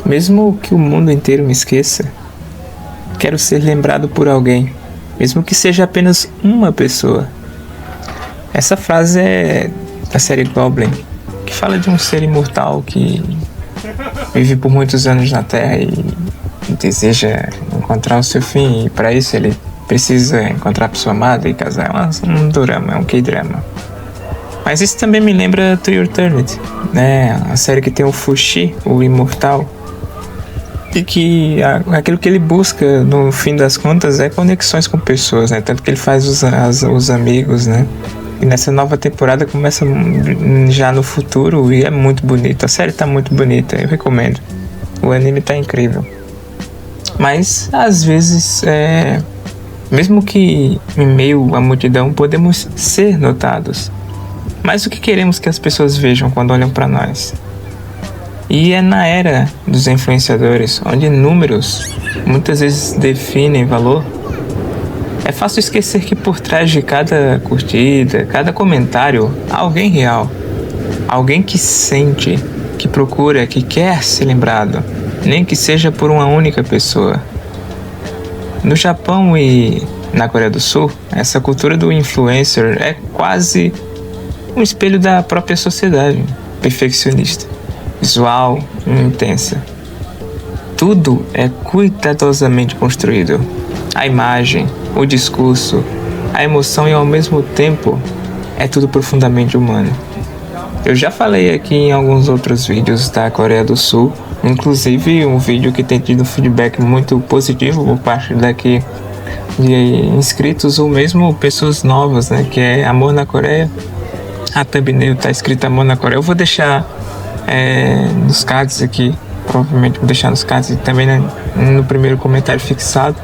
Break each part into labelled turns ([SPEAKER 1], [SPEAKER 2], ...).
[SPEAKER 1] Mesmo que o mundo inteiro me esqueça, quero ser lembrado por alguém, mesmo que seja apenas uma pessoa. Essa frase é da série Goblin, que fala de um ser imortal que vive por muitos anos na Terra e deseja encontrar o seu fim, e para isso ele precisa encontrar a pessoa amada e casar. É um drama, é um K-drama. Mas isso também me lembra To Your Eternity, né? A série que tem o Fushi, o imortal, e que aquilo que ele busca no fim das contas é conexões com pessoas, né? Tanto que ele faz os amigos, né? E nessa nova temporada começa já no futuro e é muito bonito. A série tá muito bonita, eu recomendo. O anime tá incrível. Mas às vezes, mesmo que em meio à multidão, podemos ser notados. Mas o que queremos que as pessoas vejam quando olham para nós? E é na era dos influenciadores, onde números muitas vezes definem valor, é fácil esquecer que por trás de cada curtida, cada comentário, há alguém real. Alguém que sente, que procura, que quer ser lembrado, nem que seja por uma única pessoa. No Japão e na Coreia do Sul, essa cultura do influencer é quase um espelho da própria sociedade, perfeccionista, visual e intensa. Tudo é cuidadosamente construído. A imagem, o discurso, a emoção e ao mesmo tempo é tudo profundamente humano. Eu já falei aqui em alguns outros vídeos da Coreia do Sul, inclusive um vídeo que tem tido feedback muito positivo por parte daqui de inscritos ou mesmo pessoas novas, né, que é Amor na Coreia. A thumbnail tá escrito Amor na Coreia. Eu vou deixar nos cards aqui, provavelmente vou deixar nos cards e também no primeiro comentário fixado.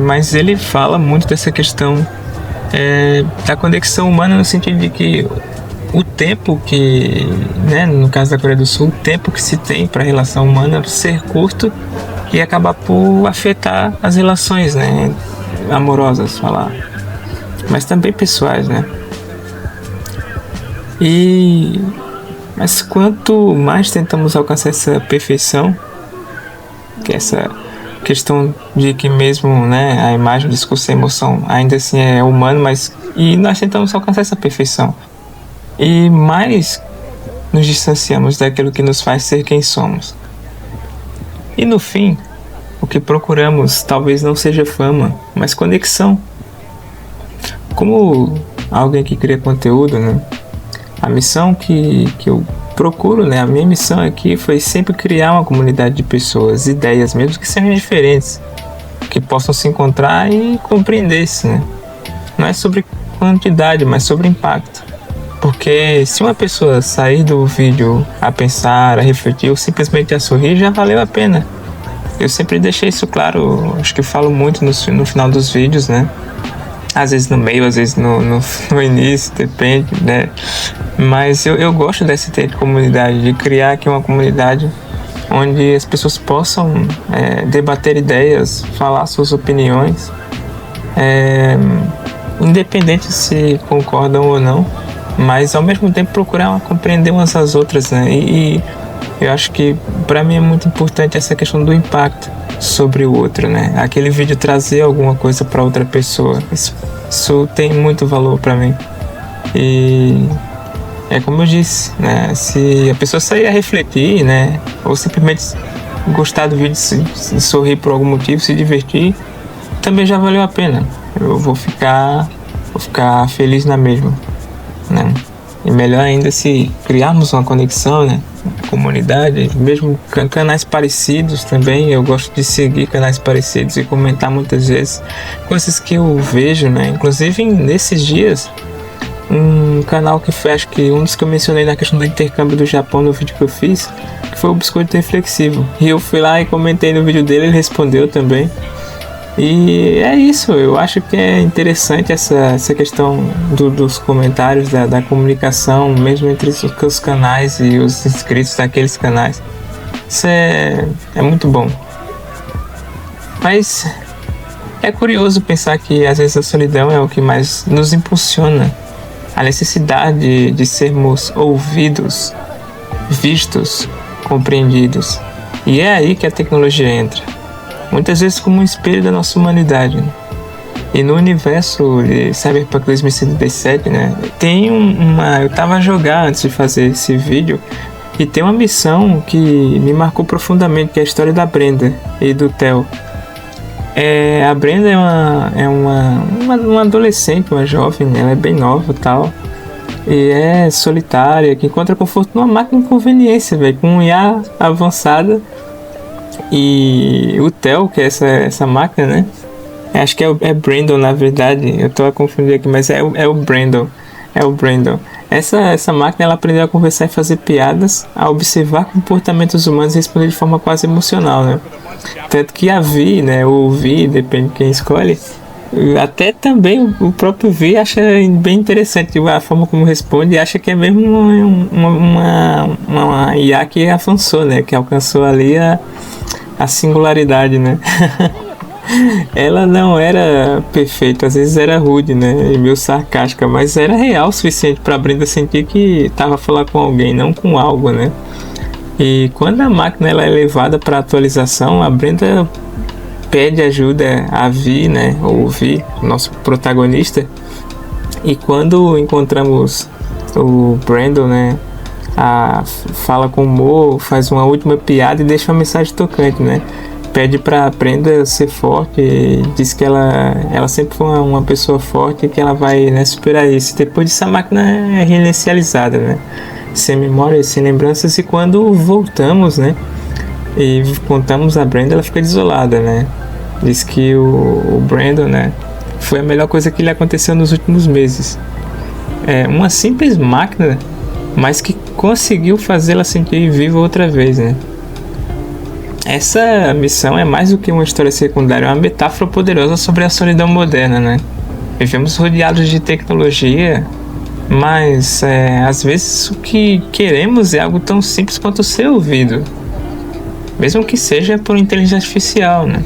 [SPEAKER 1] Mas ele fala muito dessa questão da conexão humana, no sentido de que o tempo que, né, no caso da Coreia do Sul, o tempo que se tem para a relação humana ser curto e acabar por afetar as relações, né, amorosas, falar, mas também pessoais, né. Mas quanto mais tentamos alcançar essa perfeição, que essa questão de que mesmo, né, a imagem, o discurso, a emoção ainda assim é humano, e nós tentamos alcançar essa perfeição, e mais nos distanciamos daquilo que nos faz ser quem somos. E no fim, o que procuramos talvez não seja fama, mas conexão. Como alguém que cria conteúdo, né, a missão que eu procuro, né, a minha missão aqui foi sempre criar uma comunidade de pessoas, ideias, mesmo que sejam diferentes, que possam se encontrar e compreender-se, né? Não é sobre quantidade, mas sobre impacto. Porque se uma pessoa sair do vídeo a pensar, a refletir ou simplesmente a sorrir, já valeu a pena. Eu sempre deixei isso claro, acho que eu falo muito no final dos vídeos, né? Às vezes no meio, às vezes no início, depende, né? Mas eu gosto dessa ideia de comunidade, de criar aqui uma comunidade onde as pessoas possam debater ideias, falar suas opiniões, independente se concordam ou não, mas ao mesmo tempo procurar compreender umas às outras, né? E eu acho que para mim é muito importante essa questão do impacto sobre o outro, né? Aquele vídeo trazer alguma coisa para outra pessoa, isso tem muito valor para mim. E é como eu disse, né? Se a pessoa sair a refletir, né, ou simplesmente gostar do vídeo, se sorrir por algum motivo, se divertir, também já valeu a pena. Eu vou ficar feliz na mesma, né? E melhor ainda se criarmos uma conexão, né, comunidade, mesmo canais parecidos também. Eu gosto de seguir canais parecidos e comentar muitas vezes coisas que eu vejo, né? Inclusive nesses dias, um canal que foi, acho que um dos que eu mencionei na questão do intercâmbio do Japão no vídeo que eu fiz, que foi o Biscoito Reflexivo, e eu fui lá e comentei no vídeo dele, ele respondeu também. E é isso, eu acho que é interessante essa questão dos comentários, da comunicação, mesmo entre os canais e os inscritos daqueles canais. Isso é muito bom. Mas é curioso pensar que às vezes a solidão é o que mais nos impulsiona, a necessidade de sermos ouvidos, vistos, compreendidos. E é aí que a tecnologia entra, muitas vezes como um espelho da nossa humanidade, né? E no universo de Cyberpunk 2077, né, tem eu tava a jogar antes de fazer esse vídeo, e tem uma missão que me marcou profundamente, que é a história da Brenda e do Theo. A Brenda é uma adolescente, uma jovem, ela é bem nova e tal, e é solitária, que encontra conforto numa máquina de conveniência, velho, com um IA avançada. E o Theo, que é essa máquina, né? Acho que é Brandon, na verdade. Eu tô a confundir aqui, mas é o Brandon. É o Brandon. Essa máquina, ela aprendeu a conversar e fazer piadas, a observar comportamentos humanos e responder de forma quase emocional, né? Tanto que a Vi, né? Ou o Vi, depende de quem escolhe. Até também o próprio Vi acha bem interessante a forma como responde, e acha que é mesmo uma IA que avançou, né? Que alcançou ali a singularidade, né? Ela não era perfeita, às vezes era rude, né? E meio sarcástica, mas era real o suficiente para Brenda sentir que estava falando com alguém, não com algo, né? E quando a máquina ela é levada para atualização, a Brenda pede ajuda a Vi, né? Ou o Vi, nosso protagonista. E quando encontramos o Brandon, né? Fala com o Mo, faz uma última piada e deixa uma mensagem tocante, né? Pede pra Brenda ser forte, e diz que ela sempre foi uma pessoa forte e que ela vai, né, superar isso. Depois disso a máquina é reinicializada, né? Sem memória, sem lembranças, e quando voltamos, né? E contamos a Brenda, ela fica desolada, né? Diz que o Brandon, né? Foi a melhor coisa que lhe aconteceu nos últimos meses. Uma simples máquina, mas que conseguiu fazê-la sentir viva outra vez, né? Essa missão é mais do que uma história secundária, é uma metáfora poderosa sobre a solidão moderna, né? Vivemos rodeados de tecnologia, mas às vezes o que queremos é algo tão simples quanto ser ouvido, mesmo que seja por inteligência artificial, né?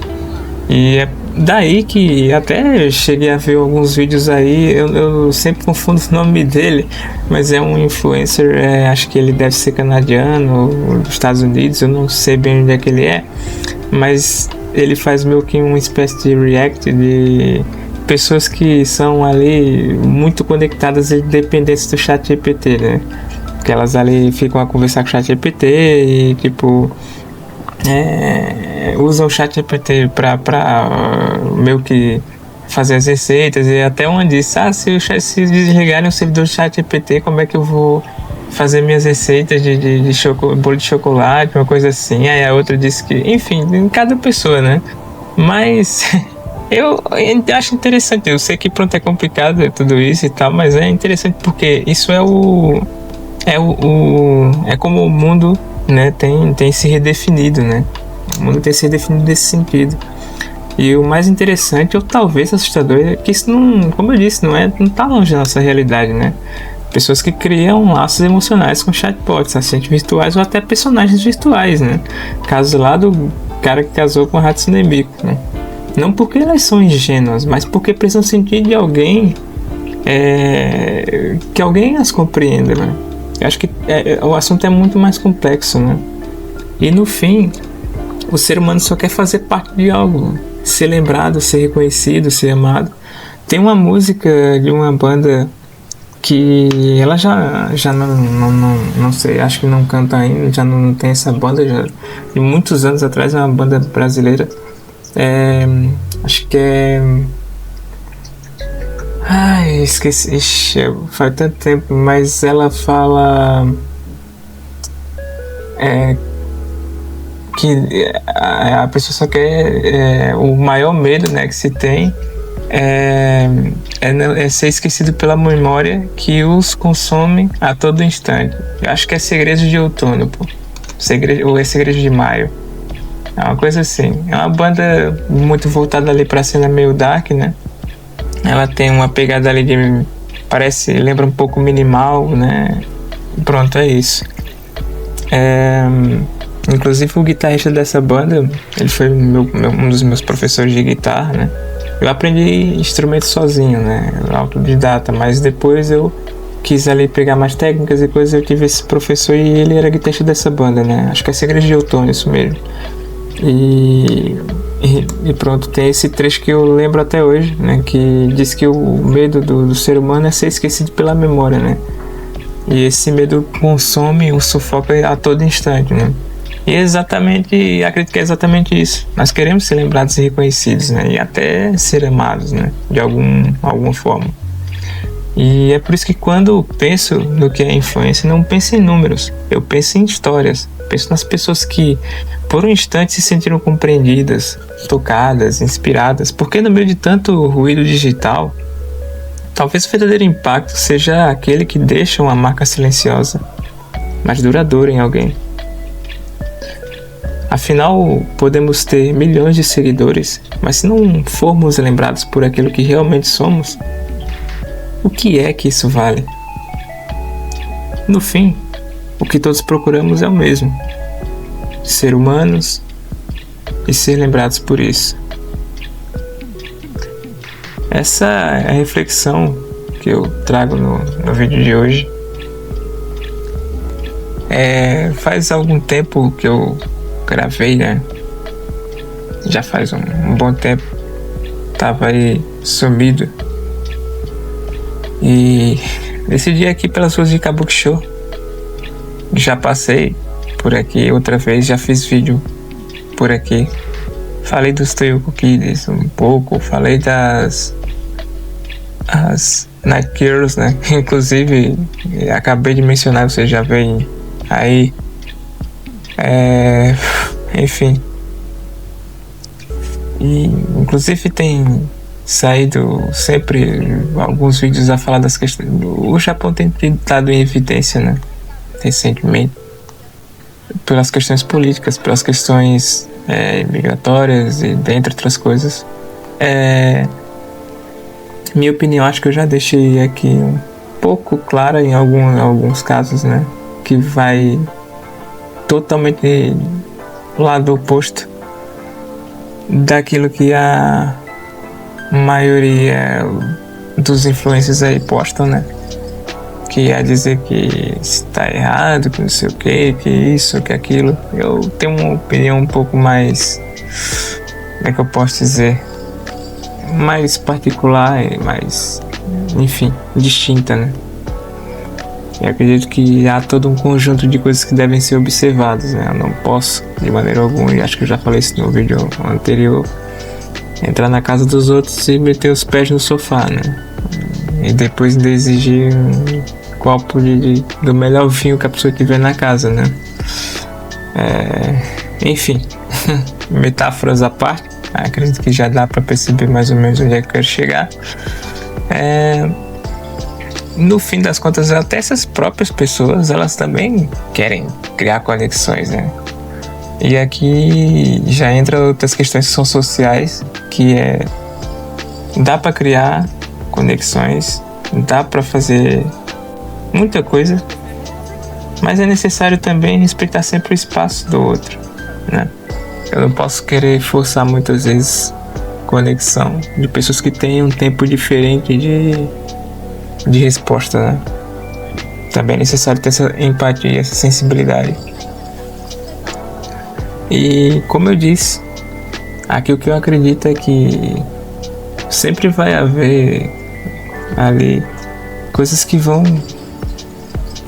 [SPEAKER 1] E é daí que até cheguei a ver alguns vídeos aí, eu sempre confundo o nome dele, mas é um influencer, acho que ele deve ser canadiano ou dos Estados Unidos, eu não sei bem onde é que ele é, mas ele faz meio que uma espécie de react de pessoas que são ali muito conectadas e dependentes do chat GPT, né? Que elas ali ficam a conversar com o chat GPT e tipo usam o chat GPT pra meio que fazer as receitas, e até uma disse, se desligarem o servidor do chat GPT, como é que eu vou fazer minhas receitas de bolo de chocolate, uma coisa assim. Aí a outra disse que, enfim, em cada pessoa, né? Mas eu acho interessante, eu sei que pronto, é complicado tudo isso e tal, mas é interessante porque isso é como o mundo, né, tem se redefinido, né? O mundo tem se redefinido nesse sentido. E o mais interessante, ou talvez assustador, é que isso não, como eu disse, não tá longe da nossa realidade, né? Pessoas que criam laços emocionais com chatbots, assistentes virtuais ou até personagens virtuais, né? Caso lá do cara que casou com a Hatsune Miku, né? Não porque elas são ingênuas, mas porque precisam sentir de alguém que alguém as compreenda, né? Eu acho que o assunto é muito mais complexo, né? E no fim, o ser humano só quer fazer parte de algo, né? Ser lembrado, ser reconhecido, ser amado. Tem uma música de uma banda que ela já não sei, acho que não canta ainda, já não tem essa banda, já de muitos anos atrás, é uma banda brasileira, acho que esqueci, faz tanto tempo, mas ela fala que a pessoa só quer, o maior medo, né, que se tem é ser esquecido pela memória que os consome a todo instante. Eu acho que é Segredos de Outono, pô. Ou é Segredos de Maio. É uma coisa assim. É uma banda muito voltada ali pra cena meio dark, né? Ela tem uma pegada ali de... lembra um pouco minimal, né? Pronto, é isso. Inclusive o guitarrista dessa banda, ele foi um dos meus professores de guitarra, né? Eu aprendi instrumento sozinho, né? Autodidata, mas depois eu quis ali pegar mais técnicas e coisas, eu tive esse professor e ele era guitarrista dessa banda, né? Acho que é Segredo de Outono, isso mesmo. E pronto, tem esse trecho que eu lembro até hoje, né? Que diz que o medo do ser humano é ser esquecido pela memória, né? E esse medo consome, o sufoca a todo instante, né? E acredito que é exatamente isso. Nós queremos ser lembrados e reconhecidos, né? E até ser amados, né? De alguma forma. E é por isso que quando penso no que é influência, não penso em números, eu penso em histórias. Penso nas pessoas que, por um instante, se sentiram compreendidas, tocadas, inspiradas. Porque no meio de tanto ruído digital, talvez o verdadeiro impacto seja aquele que deixa uma marca silenciosa, mas duradoura em alguém. Afinal, podemos ter milhões de seguidores, mas se não formos lembrados por aquilo que realmente somos, o que é que isso vale? No fim, o que todos procuramos é o mesmo: ser humanos e ser lembrados por isso. Essa é a reflexão que eu trago no vídeo de hoje. Faz algum tempo que eu gravei, né? Já faz um bom tempo. Tava aí sumido. E decidi aqui pelas ruas de Kabuki-cho. Já passei por aqui outra vez, já fiz vídeo por aqui. Falei dos Toyoko Kids um pouco, falei das Night Girls, né? Inclusive, acabei de mencionar, você já veem aí. Enfim. E, inclusive, tem saído sempre alguns vídeos a falar das questões. O Japão tem estado em evidência, né? Recentemente. Pelas questões políticas, pelas questões migratórias e dentre outras coisas. Minha opinião, acho que eu já deixei aqui um pouco clara em alguns casos, né? Que vai totalmente do lado oposto daquilo que a maioria dos influencers aí postam, né? Que é dizer que está errado, que não sei o que isso, que aquilo. Eu tenho uma opinião um pouco mais, como é que eu posso dizer, mais particular e mais, enfim, distinta, né? Eu acredito que há todo um conjunto de coisas que devem ser observadas, né? Eu não posso, de maneira alguma, e acho que eu já falei isso no vídeo anterior, entrar na casa dos outros e meter os pés no sofá, né? E depois ainda exigir um copo do melhor vinho que a pessoa tiver na casa, né? Enfim, metáforas à parte, acredito que já dá para perceber mais ou menos onde é que eu quero chegar. No fim das contas, até essas próprias pessoas, elas também querem criar conexões, né? E aqui já entra outras questões que são sociais, que dá para criar conexões, dá para fazer muita coisa, mas é necessário também respeitar sempre o espaço do outro, né? Eu não posso querer forçar muitas vezes conexão de pessoas que têm um tempo diferente de resposta, né? Também é necessário ter essa empatia, essa sensibilidade. E como eu disse, aqui o que eu acredito é que sempre vai haver ali coisas que vão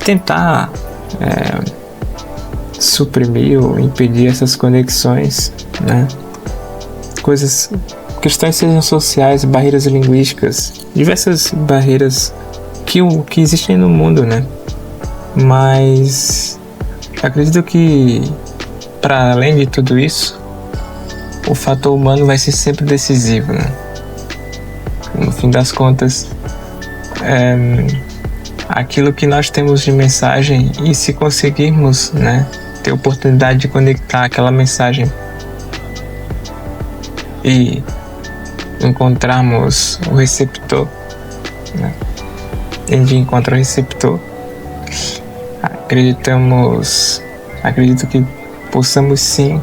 [SPEAKER 1] tentar suprimir ou impedir essas conexões, né? Questões sejam sociais, barreiras linguísticas, diversas barreiras que existem no mundo, né? Mas acredito que, para além de tudo isso, o fator humano vai ser sempre decisivo, né? No fim das contas, aquilo que nós temos de mensagem, e se conseguirmos, né, ter oportunidade de conectar aquela mensagem e encontrarmos o receptor, né? Onde encontra o receptor, acredito que possamos sim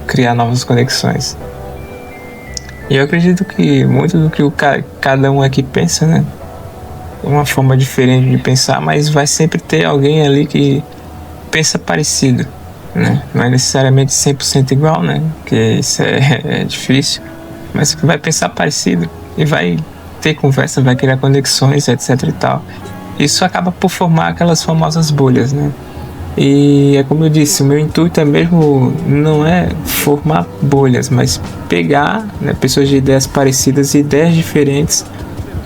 [SPEAKER 1] criar novas conexões. E eu acredito que muito do que cada um aqui pensa, né, uma forma diferente de pensar, mas vai sempre ter alguém ali que pensa parecido, né? Não é necessariamente 100% igual, né? Porque isso é difícil, mas vai pensar parecido e vai ter conversa, vai criar conexões, etc e tal. Isso acaba por formar aquelas famosas bolhas, né? E é como eu disse, o meu intuito é mesmo não é formar bolhas, mas pegar, né, pessoas de ideias parecidas, ideias diferentes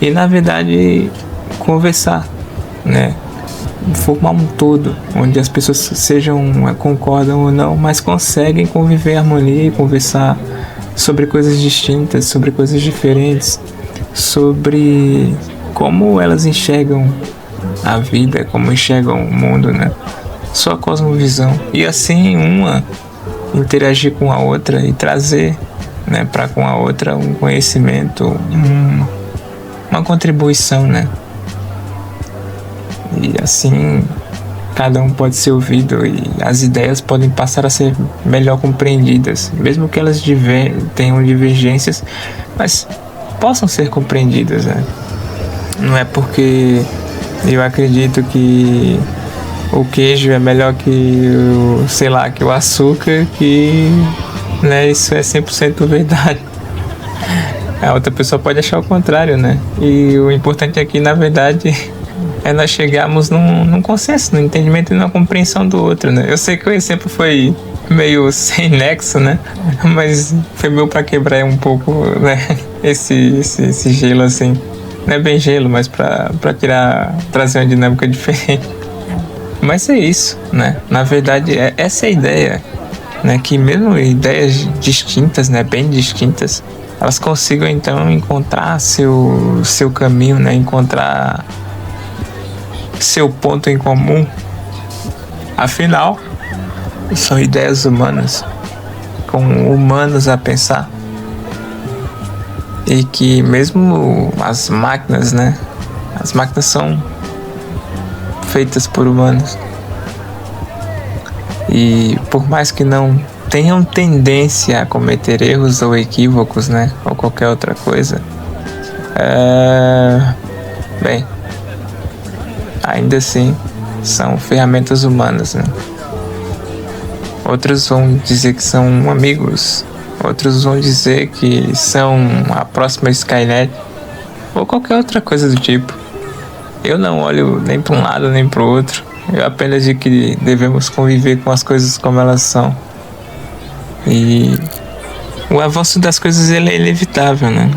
[SPEAKER 1] e na verdade conversar, né? Formar um todo, onde as pessoas concordam ou não, mas conseguem conviver em harmonia e conversar sobre coisas distintas, sobre coisas diferentes, sobre como elas enxergam a vida, como enxergam o mundo, né? Sua cosmovisão. E assim uma interagir com a outra e trazer, né, para com a outra um conhecimento, uma contribuição, né? E assim cada um pode ser ouvido e as ideias podem passar a ser melhor compreendidas, mesmo que elas tenham divergências, mas possam ser compreendidas, né? Não é porque eu acredito que o queijo é melhor que que o açúcar, que, né, isso é 100% verdade. A outra pessoa pode achar o contrário, né? E o importante aqui, na verdade, é nós chegarmos num consenso, no entendimento e na compreensão do outro, né? Eu sei que o exemplo foi meio sem nexo, né? Mas foi meio para quebrar um pouco, né, esse gelo, assim. Não é bem gelo, mas para trazer uma dinâmica diferente. Mas é isso, né? Na verdade, essa é a ideia, né? Que mesmo ideias distintas, né? Bem distintas, elas consigam então encontrar seu caminho, né? Encontrar seu ponto em comum. Afinal, são ideias humanas, com humanos a pensar. E que mesmo as máquinas, né? As máquinas são feitas por humanos. E por mais que não tenham tendência a cometer erros ou equívocos, né? Ou qualquer outra coisa, bem, ainda assim são ferramentas humanas, né? Outros vão dizer que são amigos, outros vão dizer que são a próxima Skynet ou qualquer outra coisa do tipo. Eu não olho nem para um lado nem para o outro. Eu apenas digo que devemos conviver com as coisas como elas são. E o avanço das coisas, ele é inevitável, né?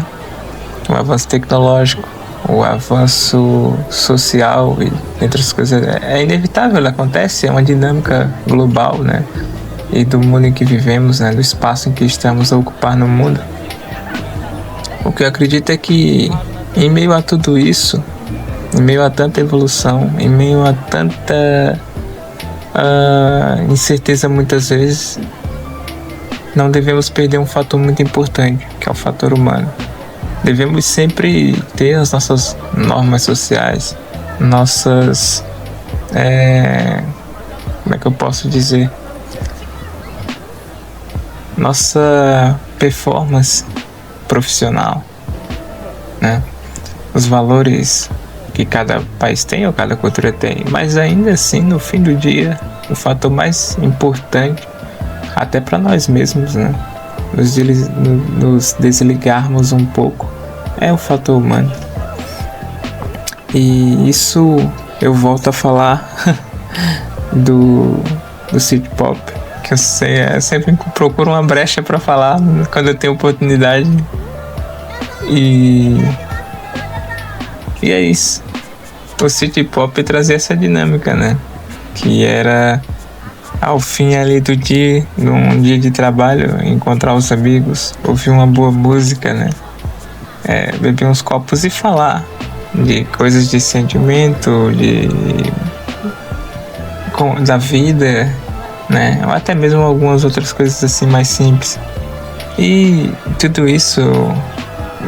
[SPEAKER 1] O avanço tecnológico, o avanço social e entre as coisas é inevitável, ele acontece, é uma dinâmica global, né? E do mundo em que vivemos, né? Do espaço em que estamos a ocupar no mundo. O que eu acredito é que em meio a tudo isso, em meio a tanta evolução, em meio a tanta incerteza muitas vezes, não devemos perder um fator muito importante, que é o fator humano. Devemos sempre ter as nossas normas sociais, nossas... como é que eu posso dizer? Nossa performance profissional, né? Os valores que cada país tem ou cada cultura tem, mas ainda assim, no fim do dia, o fator mais importante, até para nós mesmos, né, nos desligarmos um pouco, é o fator humano. E isso eu volto a falar do City Pop, que eu sempre procuro uma brecha para falar quando eu tenho oportunidade. E é isso. O City Pop trazia essa dinâmica, né? Que era ao fim ali do dia, num dia de trabalho, encontrar os amigos, ouvir uma boa música, né? Beber uns copos e falar de coisas de sentimento, da vida, né? Ou até mesmo algumas outras coisas assim mais simples. E tudo isso,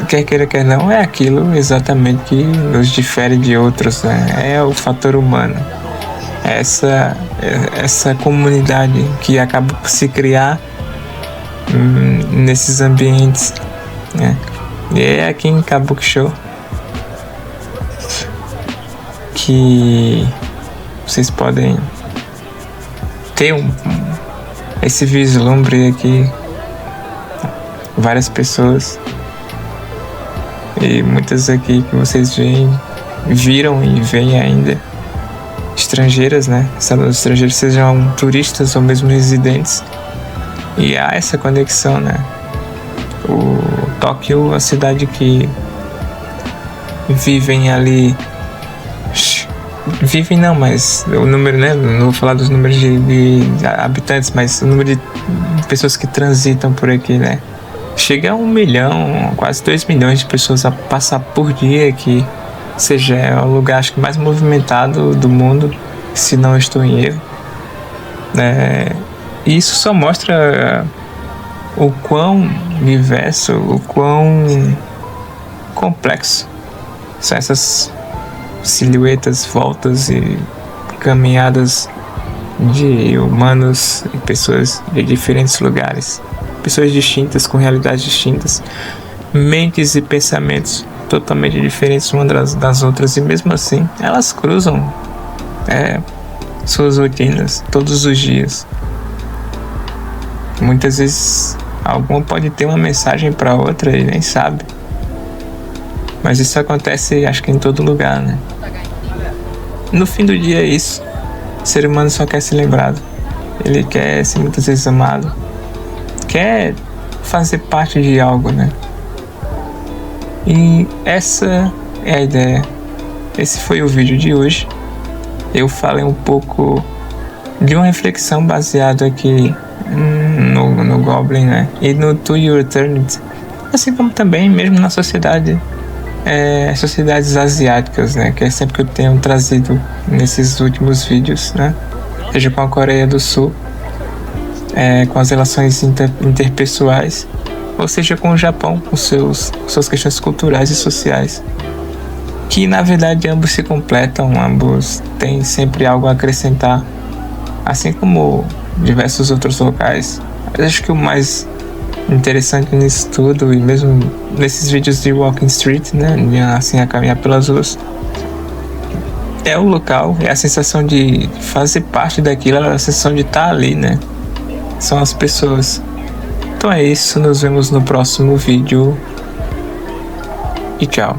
[SPEAKER 1] quer queira, quer não, é aquilo exatamente que nos difere de outros, né? É o fator humano. Essa comunidade que acaba por se criar nesses ambientes, né? E é aqui em Kabuki Show. que vocês podem ter esse vislumbre aqui. Várias pessoas, e muitas aqui que vocês viram e veem ainda, estrangeiras, né? Os estrangeiros sejam turistas ou mesmo residentes, e há essa conexão, né? O Tóquio, a cidade que vivem ali, vivem não, mas o número, né? Não vou falar dos números de habitantes, mas o número de pessoas que transitam por aqui, né? Chega a 1 milhão, quase 2 milhões de pessoas a passar por dia aqui. Ou seja, é o lugar acho que mais movimentado do mundo, se não estou em erro. E isso só mostra o quão diverso, o quão complexo são essas silhuetas, voltas e caminhadas de humanos e pessoas de diferentes lugares. Pessoas distintas, com realidades distintas, mentes e pensamentos totalmente diferentes umas das outras, e mesmo assim elas cruzam suas rotinas todos os dias. Muitas vezes alguma pode ter uma mensagem para outra e nem sabe, mas isso acontece acho que em todo lugar, né? No fim do dia é isso. O ser humano só quer ser lembrado, ele quer ser muitas vezes amado, quer fazer parte de algo, né? E essa é a ideia. Esse foi o vídeo de hoje. Eu falei um pouco de uma reflexão baseada aqui no Goblin, né? E no To Your Eternity, assim como também mesmo na sociedades asiáticas, né? Que é sempre que eu tenho trazido nesses últimos vídeos, né? Seja com a Coreia do Sul, com as relações interpessoais, ou seja com o Japão, com suas questões culturais e sociais, que na verdade ambos se completam, ambos têm sempre algo a acrescentar, assim como diversos outros locais. Mas acho que o mais interessante nisso tudo, e mesmo nesses vídeos de Walking Street, né, assim a caminhar pelas ruas, é o local, é a sensação de fazer parte daquilo, a sensação de estar ali, né? São as pessoas. Então é isso, nos vemos no próximo vídeo e tchau.